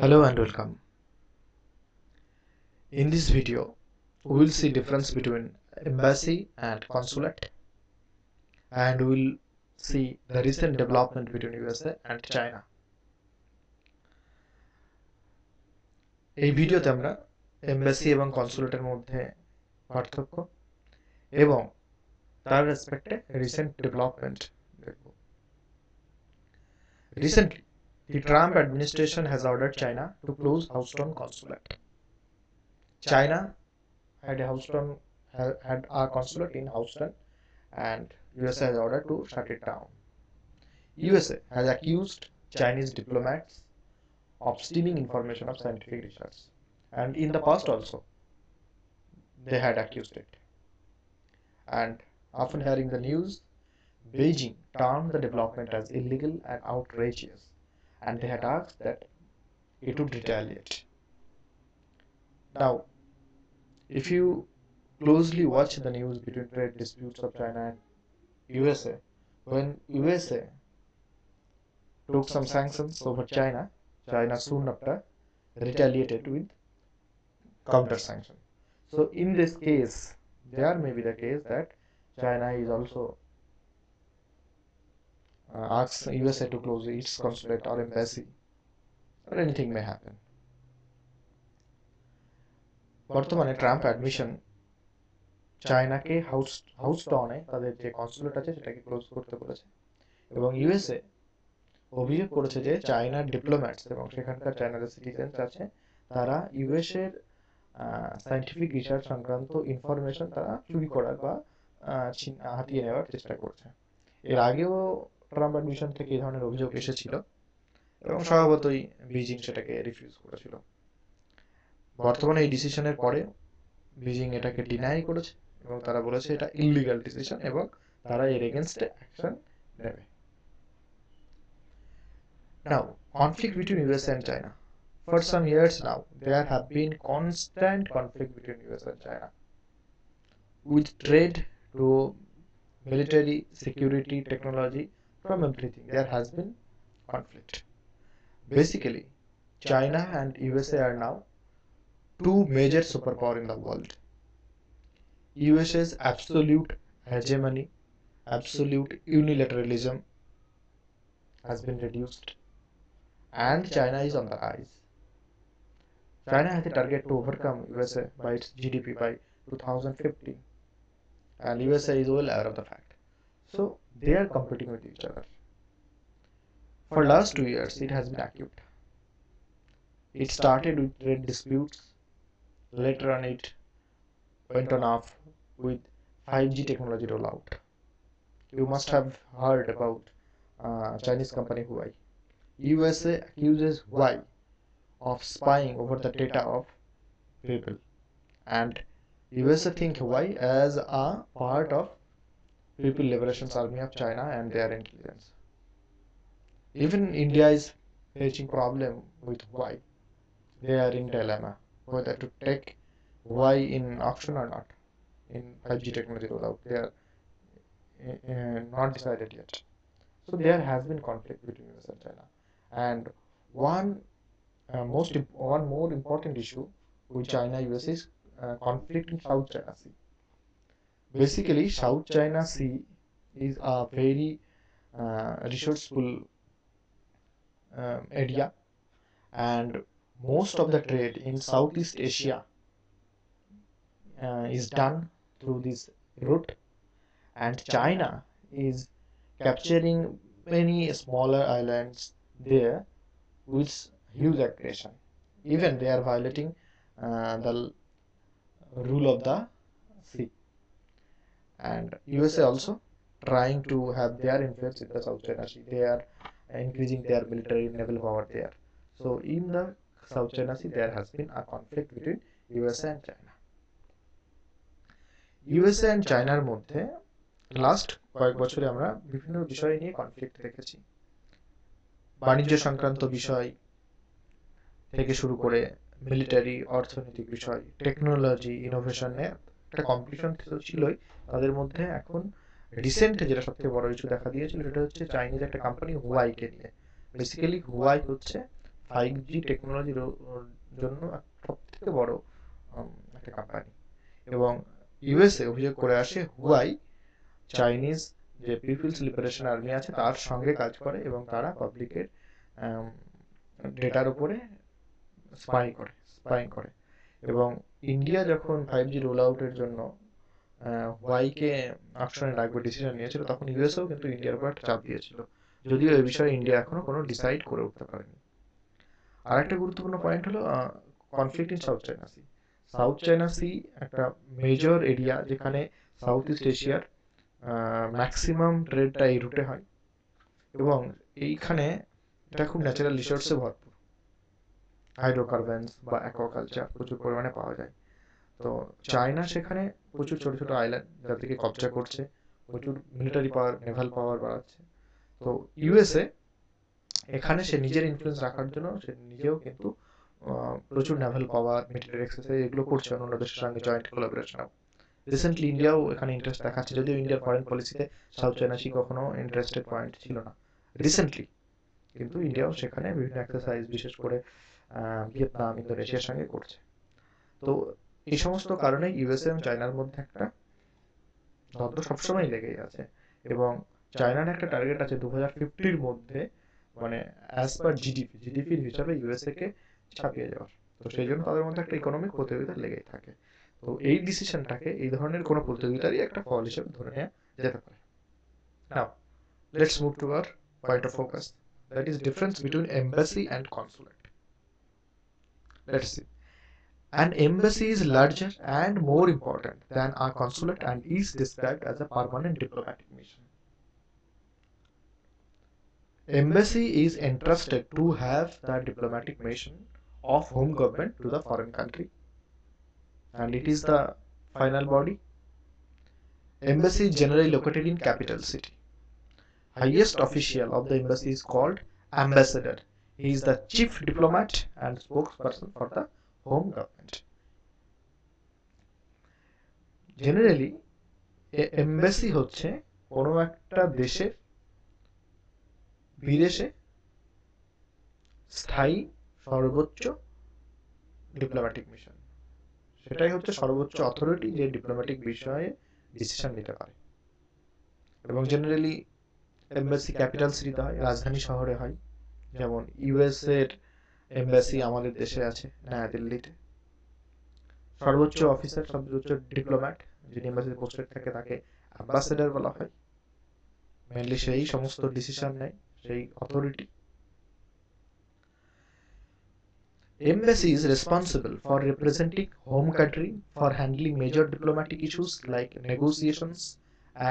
Hello and welcome. In this video, we will see difference between embassy and consulate, and we will see the recent development between USA and China. এই ভিডিওতে আমরা embassy এবং কনসুলেটের মধ্যে পার্থক্য এবং তার রেসপেক্টে recent development দেখব। Recently, the Trump administration has ordered China to close Houston consulate. China had a consulate in Houston, and USA has ordered to shut it down. USA has accused Chinese diplomats of stealing information of scientific research, and in the past also they had accused it. And after hearing the news, Beijing termed the development as illegal and outrageous, and they had asked that it would retaliate. Now, if you closely watch the news between trade disputes of China and USA, when USA took some sanctions over China, China soon after retaliated with counter sanction. So in this case, there may be the case that China is also asks USA to close its consulate or embassy, or anything may happen. বর্তমানে Trump admission চায়নাকে হাউস্টনে তাদের যে consulate আছে সেটাকে close করতে বলেছে, এবং USA অভিযোগ করেছে যে চায়নার ডিপ্লোম্যাটস এবং সেখানকার চায়নার সিটিজেন্স আছে তারা ইউএস এর সায়েন্টিফিক রিসার্চ সংক্রান্ত ইনফরমেশন তারা চুরি করার বা হাতিয়ে নেওয়ার চেষ্টা করছে। এর আগেও ট্রাম্প অ্যাডমিশন থেকে এই ধরনের অভিযোগ এসেছিল এবং স্বভাবতই বেজিং সেটাকে রিফিউজ করেছিল। বর্তমানে এই ডিসিশনের পরে বেজিং এটাকে ডিনাই করেছে এবং তারা বলেছে এটা ইলিগাল ডিসিশন এবং তারা এর এগেইনস্টে অ্যাকশন নেবে। Now, conflict between US and China. For some years now, there have been constant conflict between US and China. With trade to military, security, technology, from everything, there has been conflict. Basically, China and USA are now two major superpower in the world. USA's absolute hegemony, absolute unilateralism has been reduced, and China is on the rise. China has a target to overcome USA by its GDP by 2050, and USA is well aware of the fact. So they are competing with each other. For last 2 years, it has been acute. It started with trade disputes. Later on, it went on off with 5G technology rollout. You must have heard about Chinese company Huawei. USA accuses Huawei of spying over the data of people, and USA think Huawei as a part of People Liberation Army of China and their intelligence. Even India is facing problem with Huawei. They are in dilemma whether to take Huawei in auction or not in 5G technology rollout. They are not decided yet. So there has been conflict between US and China, and one more important issue with China US is conflict in South China Sea. Basically, South China Sea is a very resourceful area, and most of the trade in Southeast Asia is done through this route, and China is capturing many smaller islands there with huge aggression. Even they are violating the rule of the sea, and USA also trying to have their influence in the South China Sea. They are increasing their military naval power there. So in the South China Sea there has been a conflict between USA and China. USA and Chinaর মধ্যে last কয়েক বছরে আমরা বিভিন্ন বিষয় নিয়ে conflict দেখেছি। বাণিজ্য সংক্রান্ত বিষয় থেকে শুরু করে মিলিটারি, অর্থনৈতিক বিষয়, টেকনোলজি, ইনোভেশনে একটা কম্পিটিশন ছিলই তাদের মধ্যে। এখন রিসেন্ট যেটা সবথেকে বড় ইস্যু দেখা দিয়েছিল সেটা হচ্ছে চাইনিজ একটা কোম্পানি হুয়াইকে নিয়ে। বেসিক্যালি হুয়াই হচ্ছে 5G টেকনোলজির জন্য সব থেকে বড় একটা কোম্পানি। এবং ইউএসএ অভিযোগ করে আসে হুয়াই চাইনিজ যে পিপলস লিবারেশন আর্মি আছে তার সঙ্গে কাজ করে এবং তারা পাবলিকের ডেটার উপরে স্পাইং করে। এবং ইন্ডিয়া যখন 5G রোল আউটের জন্য হুয়াইকে অ্যাকশনে ডাকবে ডিসিশন নিয়েছিল, তখন ইউএসও কিন্তু ইন্ডিয়ার উপর একটা চাপ দিয়েছিল, যদিও এই বিষয়ে ইন্ডিয়া এখনো কোনো ডিসাইড করে উঠতে পারেনি। আর একটা গুরুত্বপূর্ণ পয়েন্ট হলো conflict in South China Sea. South China Sea একটা মেজর এরিয়া যেখানে সাউথ ইস্ট এশিয়ার ম্যাক্সিমাম ট্রেডটা এই রুটে হয়, এবং এইখানে এটা খুব ন্যাচারাল রিসোর্সে ভরপুর। হাইড্রোকার্বনস বা অ্যাকোয়াকালচার প্রচুর পরিমাণে পাওয়া যায়। তো চায়না সেখানে প্রচুর ছোট ছোট আইল্যান্ড যাদেরকে কবজা করছে, প্রচুর মিলিটারি পাওয়ার, নেভাল পাওয়ার বাড়াচ্ছে। তো ইউএসএ এখানে সে নিজের ইনফ্লুয়েন্স রাখার জন্য সে নিজেও কিন্তু প্রচুর নেভাল পাওয়ার, মিলিটারি এক্সারসাইজ এগুলো করছে অন্য দেশের সঙ্গে জয়েন্ট কোলাবোরেশন। রিসেন্টলি ইন্ডিয়াও এখানে ইন্টারেস্ট দেখাচ্ছে, যদিও ইন্ডিয়ার ফরেন পলিসিতে সাউথ চায়না সি কখনো ইন্টারেস্টেড পয়েন্ট ছিল না রিসেন্টলি, কিন্তু ইন্ডিয়াও সেখানে বিভিন্ন এক্সারসাইজ বিশেষ করে ভিয়েতনাম, ইন্দোনেশিয়ার সঙ্গে করছে। তো এই সমস্ত কারণে ইউএসএ এবং চায়নার মধ্যে একটা দ্বন্দ্ব সবসময় লেগেই আছে। এবং চায়নার একটা টার্গেট আছে 2050-র মধ্যে, মানে অ্যাজ পার জিডিপির হিসাবে ইউএসএ কে ছাপিয়ে যাওয়ার। তো সেই জন্য তাদের মধ্যে একটা ইকোনমিক প্রতিযোগিতা লেগেই থাকে। তো এই ডিসিশনটাকে এই ধরনের কোনো প্রতিযোগিতারই একটা ফল হিসেবে ধরে নেওয়া যেতে পারে। Now let's move to our point of focus, that is difference between embassy and consulate. Let's see. An embassy is larger and more important than a consulate and is described as a permanent diplomatic mission. Embassy is entrusted to have the diplomatic mission of home government to the foreign country, and it is the final body. Embassy is generally located in capital city. Highest official of the embassy is called ambassador. He is the chief diplomat and spokesperson for the home government. Generally embassy হচ্ছে কোনো একটা দেশের বিদেশে স্থায়ী সর্বোচ্চ diplomatic mission. সেটাই হচ্ছে সর্বোচ্চ অথরিটি যে ডিপ্লোম্যাটিক বিষয়ে ডিসিশন নিতে পারে। এবং জেনারেলি এমবাসি ক্যাপিটাল সিটিতে হয়, রাজধানী শহরে হয়। যেমন ইউএস এর এমবাসি আমাদের দেশে আছে নয়াদিল্লিতে। সর্বোচ্চ অফিসার, সর্বোচ্চ ডিপ্লোম্যাট যিনি এমবাসিতে পোস্টেড থাকে তাকে অ্যাম্বাসেডর বলা হয়। মেনলি সেই সমস্ত ডিসিশন নেয়, সেই authority. Embassy is responsible for representing home country, for handling major diplomatic issues like negotiations,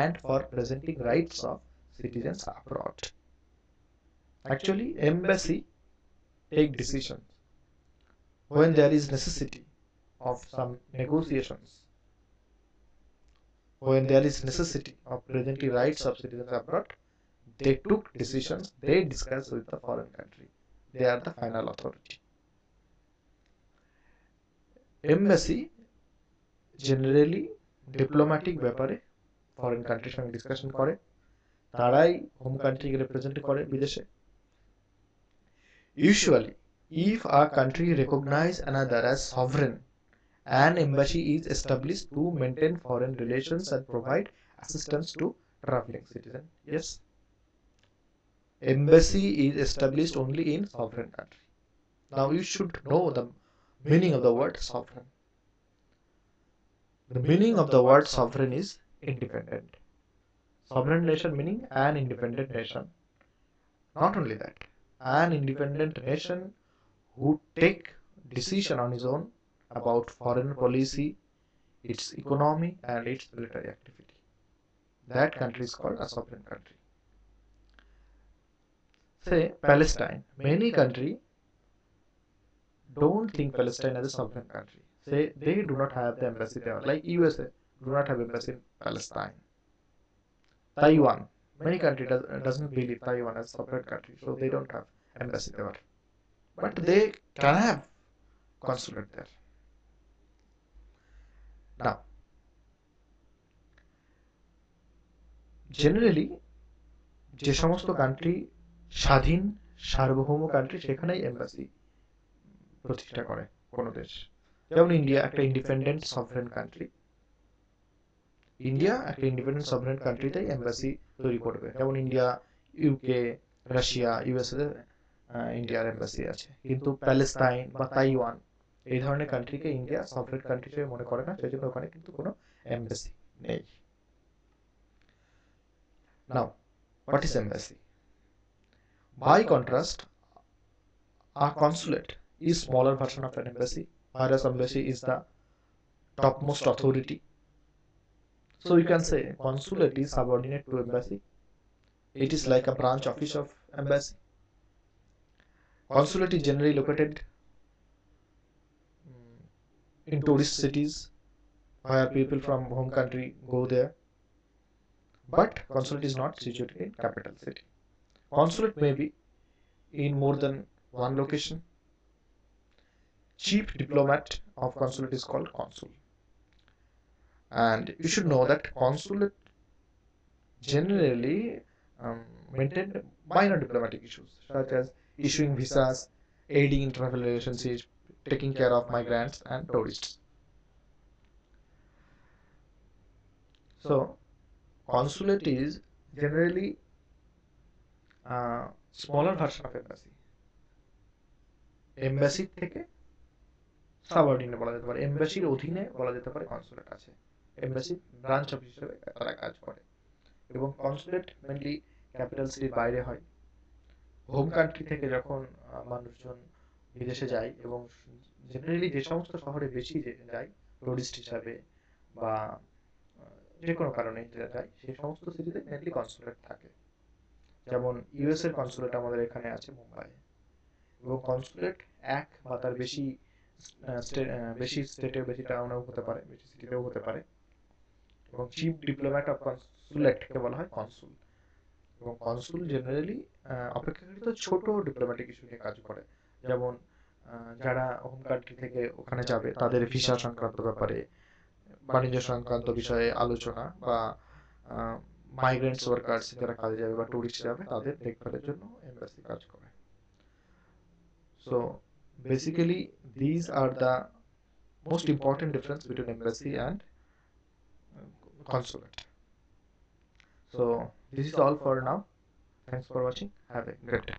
and for presenting rights of citizens abroad. Actually, embassy take decisions when there is necessity of some negotiations, when there is necessity of presenting rights of citizens abroad. They took decisions, they discuss with the foreign country. They are the final authority. Embassy generally diplomatic ব্যাপারে foreign কান্ট্রির সঙ্গে discussion করে, তারাই home কান্ট্রিকে represent করে বিদেশে। Usually if a country recognize another as sovereign, an embassy is established to maintain foreign relations and provide assistance to traveling citizens. Yes, embassy is established only in sovereign country. Now you should know the meaning of the word sovereign. The meaning of the word sovereign is independent. Sovereign nation meaning an independent nation. Not only that, an independent nation who take decision on his own about foreign policy, its economy and its military activity. That country is called a sovereign country. Say Palestine. Many countries don't think Palestine as a sovereign country. Say they do not have the embassy there. Like USA do not have embassy in Palestine. Taiwan. Many countries doesn't believe Taiwan as a sovereign country, so they don't have embassy there. But they can have consulate there. Now, generally যে সমস্ত country স্বাধীন সার্বভৌম country সেখানেই embassy প্রতিষ্ঠা করে কোনো দেশ। যেমন ইন্ডিয়া একটা ইন্ডিপেন্ডেন্ট সভরেন কান্ট্রি, ইন্ডিয়া একটা ইন্ডিপেন্ডেন্ট সভরেন কান্ট্রিতেই এম্বাসি তৈরি করবে। যেমন ইন্ডিয়া, ইউকে, রাশিয়া, ইউএসএ ইন্ডিয়ার এম্বাসি আছে, কিন্তু প্যালেস্তাইন বা তাইওয়ান এই ধরনের কান্ট্রিকে ইন্ডিয়া সভরেন কান্ট্রি হিসেবে মনে করে না, সেই জন্য ওখানে কিন্তু কোনো এম্বাসি নেই। নাও, what is embassy? By contrast, a consulate is smaller version of an embassy, whereas embassy is the topmost authority. So you can say consulate is subordinate to embassy. It is like a branch office of embassy. Consulate is generally located in tourist cities where people from home country go there. But consulate is not situated in capital city. Consulate may be in more than one location. Chief diplomat of consulate is called consul. And you should know that consulate generally maintain minor diplomatic issues such as issuing visas, aiding in travel relationships, taking care of migrants and tourists. So consulate is generally a smaller version of embassy. Embassy থেকে subordinate বলা যেতে পারে, এমবাসির অধীনে বলা যেতে পারে consulate আছে, embassy branch office হিসেবে তারা কাজ করে। এবং কনসুলেট মেনলি ক্যাপিটাল সিটির বাইরে হয়। হোম কান্ট্রি থেকে যখন মানুষজন বিদেশে যায়, এবং জেনারেলি যে সমস্ত শহরে বেশি যায় টুরিস্ট হিসাবে বা যে কোনো কারণে যায়, সেই সমস্ত সিটিতে মেনলি কনসুলেট থাকে। যেমন ইউএস এর কনসুলেট আমাদের এখানে আছে মুম্বাই, এবং কনসুলেট এক বা তার বেশি স্টেটে, বেশি টাউনেও হতে পারে, বেশি সিটিতেও হতে পারে। এবং চিফ ডিপ্লোম্যাট অফ কনসুলেটকে বলা হয় কনসুল। এবং কনসুল জেনারেলি অপেক্ষাকৃত ছোট ডিপ্লোম্যাটিক ইস্যু নিয়ে কাজ করে। যেমন যারা হোম কান্ট্রি থেকে ওখানে যাবে তাদের ভিসা সংক্রান্ত ব্যাপারে, বাণিজ্য সংক্রান্ত বিষয়ে আলোচনা, বা মাইগ্রেন্টস ওয়ার্কার্স যারা কাজে যাবে বা টুরিস্ট যাবে তাদের দেখভালের জন্য এমবাসি কাজ করে। So basically these are the most important difference between embassy and consulate. So this is all for now. Thanks for watching. Have a great day.